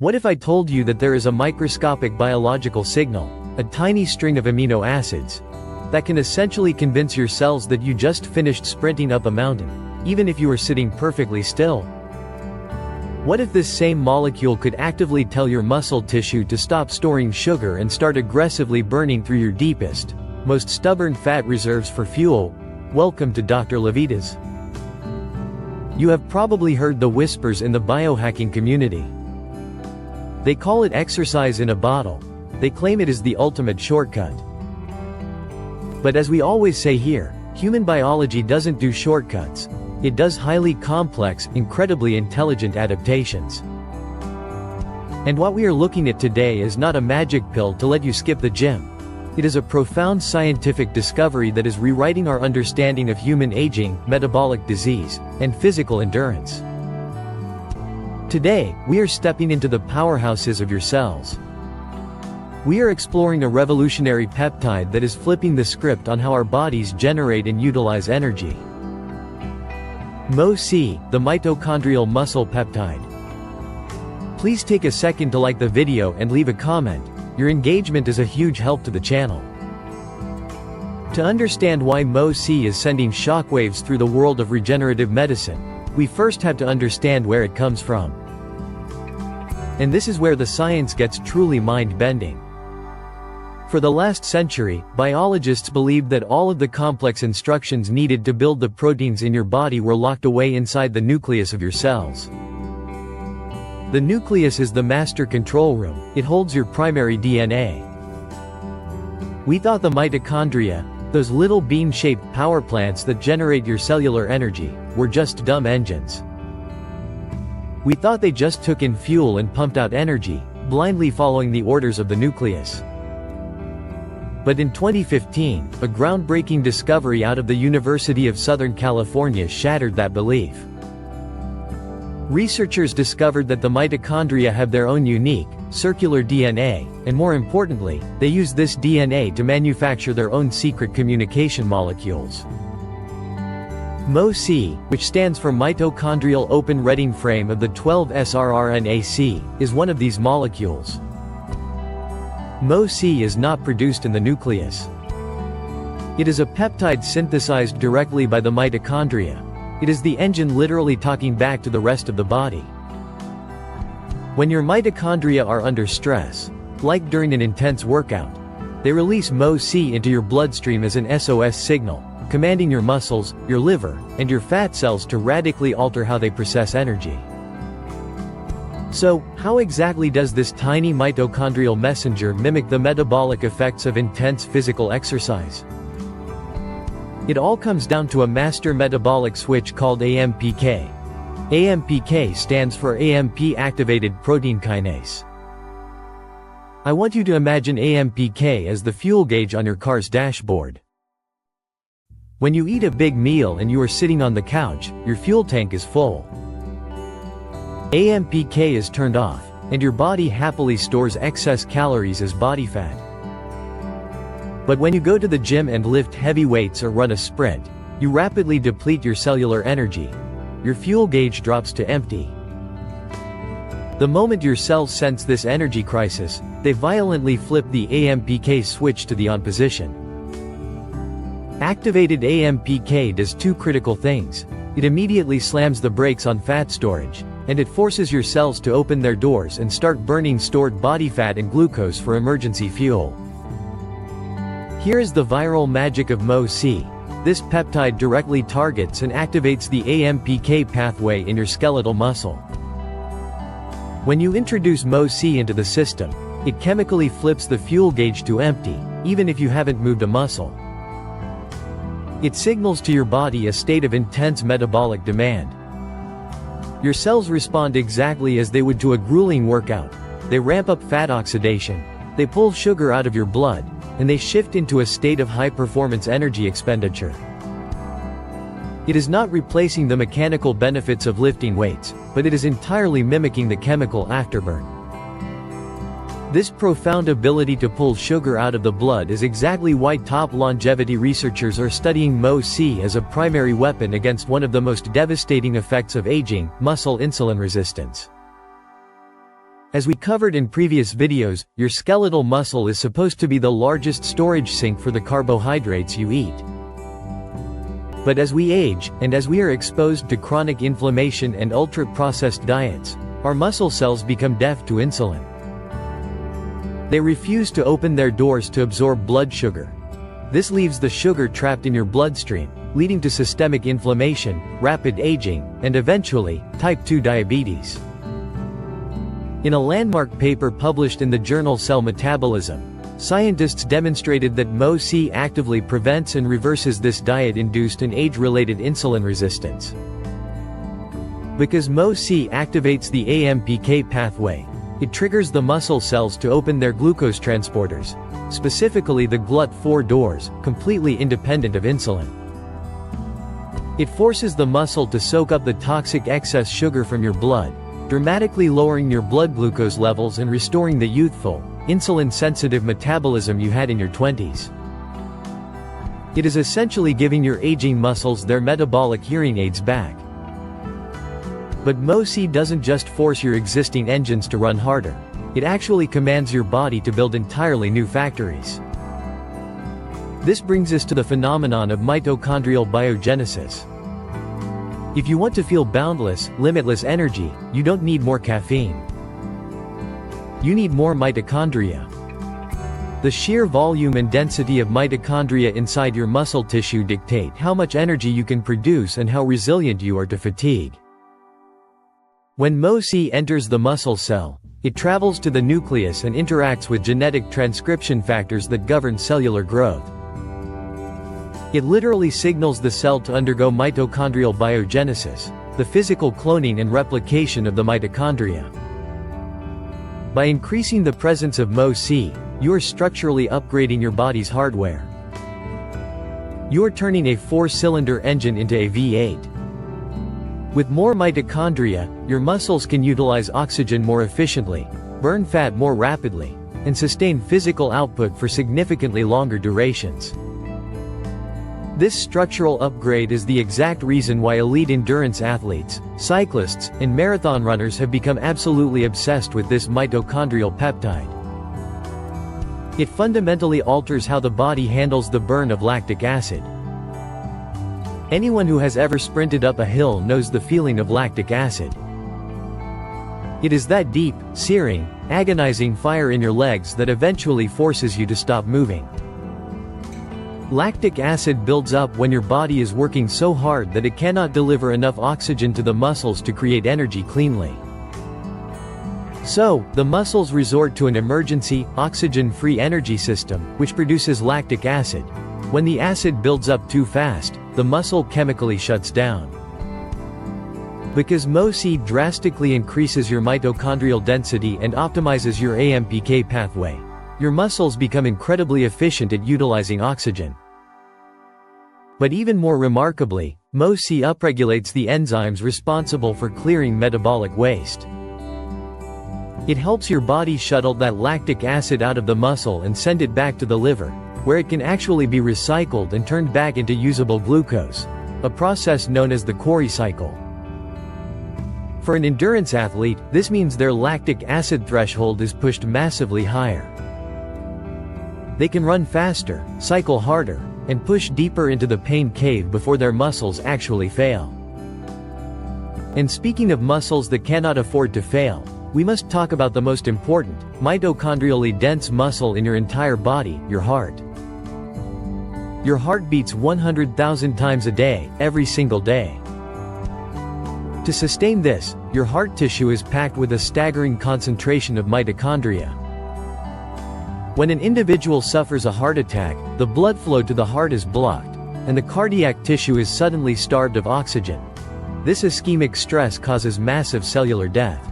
What if I told you that there is a microscopic biological signal, a tiny string of amino acids, that can essentially convince your cells that you just finished sprinting up a mountain, even if you were sitting perfectly still? What if this same molecule could actively tell your muscle tissue to stop storing sugar and start aggressively burning through your deepest, most stubborn fat reserves for fuel? Welcome to Dr. Levitas. You have probably heard the whispers in the biohacking community. They call it exercise in a bottle. They claim it is the ultimate shortcut. But as we always say here, human biology doesn't do shortcuts. It does highly complex, incredibly intelligent adaptations. And what we are looking at today is not a magic pill to let you skip the gym. It is a profound scientific discovery that is rewriting our understanding of human aging, metabolic disease, and physical endurance. Today, we are stepping into the powerhouses of your cells. We are exploring a revolutionary peptide that is flipping the script on how our bodies generate and utilize energy. MOTS-c, the mitochondrial muscle peptide. Please take a second to like the video and leave a comment. Your engagement is a huge help to the channel. To understand why MOTS-c is sending shockwaves through the world of regenerative medicine, we first have to understand where it comes from. And this is where the science gets truly mind-bending. For the last century, biologists believed that all of the complex instructions needed to build the proteins in your body were locked away inside the nucleus of your cells. The nucleus is the master control room. It holds your primary DNA. We thought the mitochondria, those little bean-shaped power plants that generate your cellular energy, were just dumb engines. We thought they just took in fuel and pumped out energy, blindly following the orders of the nucleus. But in 2015, a groundbreaking discovery out of the University of Southern California shattered that belief. Researchers discovered that the mitochondria have their own unique, circular DNA, and more importantly, they use this DNA to manufacture their own secret communication molecules. MOTS-c, which stands for mitochondrial open reading frame of the 12S-rRNA-C, is one of these molecules. MOTS-c is not produced in the nucleus. It is a peptide synthesized directly by the mitochondria. It is the engine literally talking back to the rest of the body. When your mitochondria are under stress, like during an intense workout, they release MOTS-c into your bloodstream as an SOS signal, commanding your muscles, your liver, and your fat cells to radically alter how they process energy. So, how exactly does this tiny mitochondrial messenger mimic the metabolic effects of intense physical exercise? It all comes down to a master metabolic switch called AMPK. AMPK stands for AMP-activated protein kinase. I want you to imagine AMPK as the fuel gauge on your car's dashboard. When you eat a big meal and you are sitting on the couch, your fuel tank is full. AMPK is turned off, and your body happily stores excess calories as body fat. But when you go to the gym and lift heavy weights or run a sprint, you rapidly deplete your cellular energy. Your fuel gauge drops to empty. The moment your cells sense this energy crisis, they violently flip the AMPK switch to the on position. Activated AMPK does two critical things. It immediately slams the brakes on fat storage, and it forces your cells to open their doors and start burning stored body fat and glucose for emergency fuel. Here is the viral magic of MOTS-c. This peptide directly targets and activates the AMPK pathway in your skeletal muscle. When you introduce MOTS-c into the system, it chemically flips the fuel gauge to empty, even if you haven't moved a muscle. It signals to your body a state of intense metabolic demand. Your cells respond exactly as they would to a grueling workout. They ramp up fat oxidation, they pull sugar out of your blood, and they shift into a state of high-performance energy expenditure. It is not replacing the mechanical benefits of lifting weights, but it is entirely mimicking the chemical afterburn. This profound ability to pull sugar out of the blood is exactly why top longevity researchers are studying MOTS-c as a primary weapon against one of the most devastating effects of aging, muscle insulin resistance. As we covered in previous videos, your skeletal muscle is supposed to be the largest storage sink for the carbohydrates you eat. But as we age, and as we are exposed to chronic inflammation and ultra-processed diets, our muscle cells become deaf to insulin. They refuse to open their doors to absorb blood sugar. This leaves the sugar trapped in your bloodstream, leading to systemic inflammation, rapid aging, and eventually, type 2 diabetes. In a landmark paper published in the journal Cell Metabolism, scientists demonstrated that MOTS-c actively prevents and reverses this diet-induced and age-related insulin resistance. Because MOTS-c activates the AMPK pathway, it triggers the muscle cells to open their glucose transporters, specifically the GLUT4 doors, completely independent of insulin. It forces the muscle to soak up the toxic excess sugar from your blood, dramatically lowering your blood glucose levels and restoring the youthful, insulin-sensitive metabolism you had in your 20s. It is essentially giving your aging muscles their metabolic hearing aids back. But MOTS-c doesn't just force your existing engines to run harder, it actually commands your body to build entirely new factories. This brings us to the phenomenon of mitochondrial biogenesis. If you want to feel boundless, limitless energy, you don't need more caffeine. You need more mitochondria. The sheer volume and density of mitochondria inside your muscle tissue dictate how much energy you can produce and how resilient you are to fatigue. When MOTS-c enters the muscle cell, it travels to the nucleus and interacts with genetic transcription factors that govern cellular growth. It literally signals the cell to undergo mitochondrial biogenesis, the physical cloning and replication of the mitochondria. By increasing the presence of MOTS-c, you are structurally upgrading your body's hardware. You are turning a 4-cylinder engine into a V8. With more mitochondria, your muscles can utilize oxygen more efficiently, burn fat more rapidly, and sustain physical output for significantly longer durations. This structural upgrade is the exact reason why elite endurance athletes, cyclists, and marathon runners have become absolutely obsessed with this mitochondrial peptide. It fundamentally alters how the body handles the burn of lactic acid. Anyone who has ever sprinted up a hill knows the feeling of lactic acid. It is that deep, searing, agonizing fire in your legs that eventually forces you to stop moving. Lactic acid builds up when your body is working so hard that it cannot deliver enough oxygen to the muscles to create energy cleanly. So, the muscles resort to an emergency, oxygen-free energy system, which produces lactic acid. When the acid builds up too fast, the muscle chemically shuts down. Because MOTS-c drastically increases your mitochondrial density and optimizes your AMPK pathway, your muscles become incredibly efficient at utilizing oxygen. But even more remarkably, MOTS-c upregulates the enzymes responsible for clearing metabolic waste. It helps your body shuttle that lactic acid out of the muscle and send it back to the liver, where it can actually be recycled and turned back into usable glucose, a process known as the Cori cycle. For an endurance athlete, this means their lactic acid threshold is pushed massively higher. They can run faster, cycle harder, and push deeper into the pain cave before their muscles actually fail. And speaking of muscles that cannot afford to fail, we must talk about the most important, mitochondrially dense muscle in your entire body, your heart. Your heart beats 100,000 times a day, every single day. To sustain this, your heart tissue is packed with a staggering concentration of mitochondria. When an individual suffers a heart attack, the blood flow to the heart is blocked, and the cardiac tissue is suddenly starved of oxygen. This ischemic stress causes massive cellular death.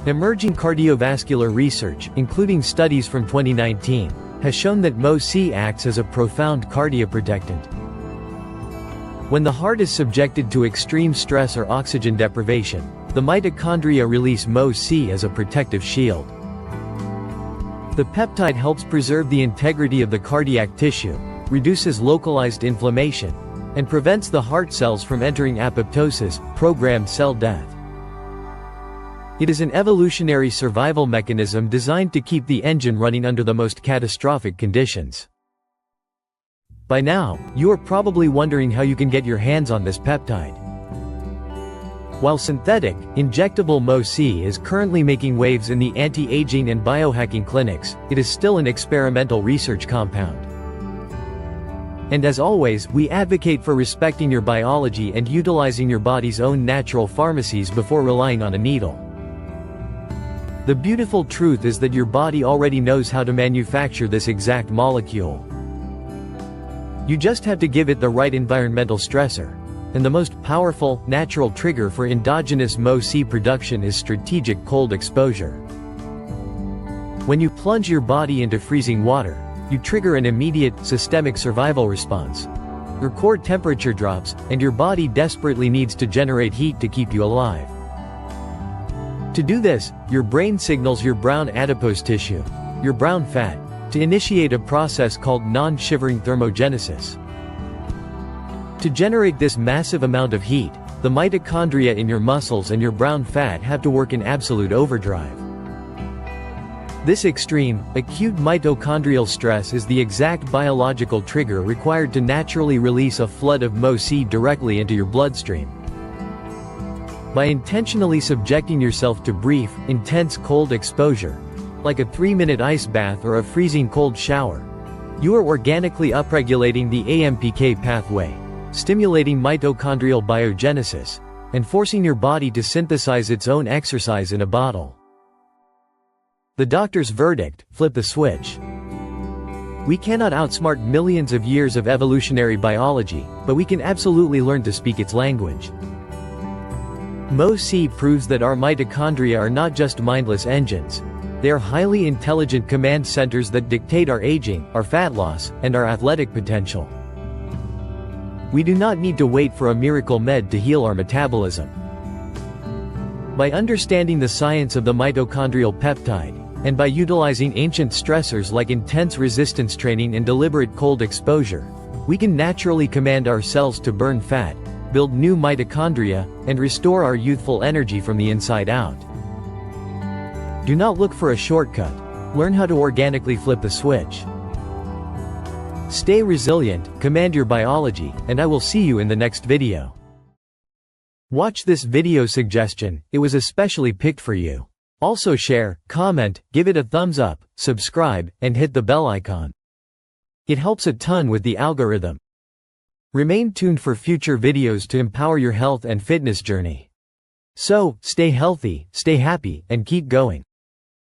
Emerging cardiovascular research, including studies from 2019, has shown that MOTS-c acts as a profound cardioprotectant. When the heart is subjected to extreme stress or oxygen deprivation, the mitochondria release MOTS-c as a protective shield. The peptide helps preserve the integrity of the cardiac tissue, reduces localized inflammation, and prevents the heart cells from entering apoptosis, programmed cell death. It is an evolutionary survival mechanism designed to keep the engine running under the most catastrophic conditions. By now, you are probably wondering how you can get your hands on this peptide. While synthetic, injectable MOTS-c is currently making waves in the anti-aging and biohacking clinics, it is still an experimental research compound. And as always, we advocate for respecting your biology and utilizing your body's own natural pharmacies before relying on a needle. The beautiful truth is that your body already knows how to manufacture this exact molecule. You just have to give it the right environmental stressor. And the most powerful, natural trigger for endogenous MOTS-c production is strategic cold exposure. When you plunge your body into freezing water, you trigger an immediate, systemic survival response. Your core temperature drops, and your body desperately needs to generate heat to keep you alive. To do this, your brain signals your brown adipose tissue, your brown fat, to initiate a process called non-shivering thermogenesis. To generate this massive amount of heat, the mitochondria in your muscles and your brown fat have to work in absolute overdrive. This extreme, acute mitochondrial stress is the exact biological trigger required to naturally release a flood of MOTS-c directly into your bloodstream. By intentionally subjecting yourself to brief, intense cold exposure, like a 3-minute ice bath or a freezing cold shower, you are organically upregulating the AMPK pathway, stimulating mitochondrial biogenesis, and forcing your body to synthesize its own exercise in a bottle. The doctor's verdict: flip the switch. We cannot outsmart millions of years of evolutionary biology, but we can absolutely learn to speak its language. MOTS-c proves that our mitochondria are not just mindless engines. They are highly intelligent command centers that dictate our aging, our fat loss, and our athletic potential. We do not need to wait for a miracle med to heal our metabolism. By understanding the science of the mitochondrial peptide, and by utilizing ancient stressors like intense resistance training and deliberate cold exposure, we can naturally command our cells to burn fat, build new mitochondria, and restore our youthful energy from the inside out. Do not look for a shortcut. Learn how to organically flip the switch. Stay resilient, command your biology, and I will see you in the next video. Watch this video suggestion, it was especially picked for you. Also share, comment, give it a thumbs up, subscribe, and hit the bell icon. It helps a ton with the algorithm. Remain tuned for future videos to empower your health and fitness journey. So, stay healthy, stay happy, and keep going.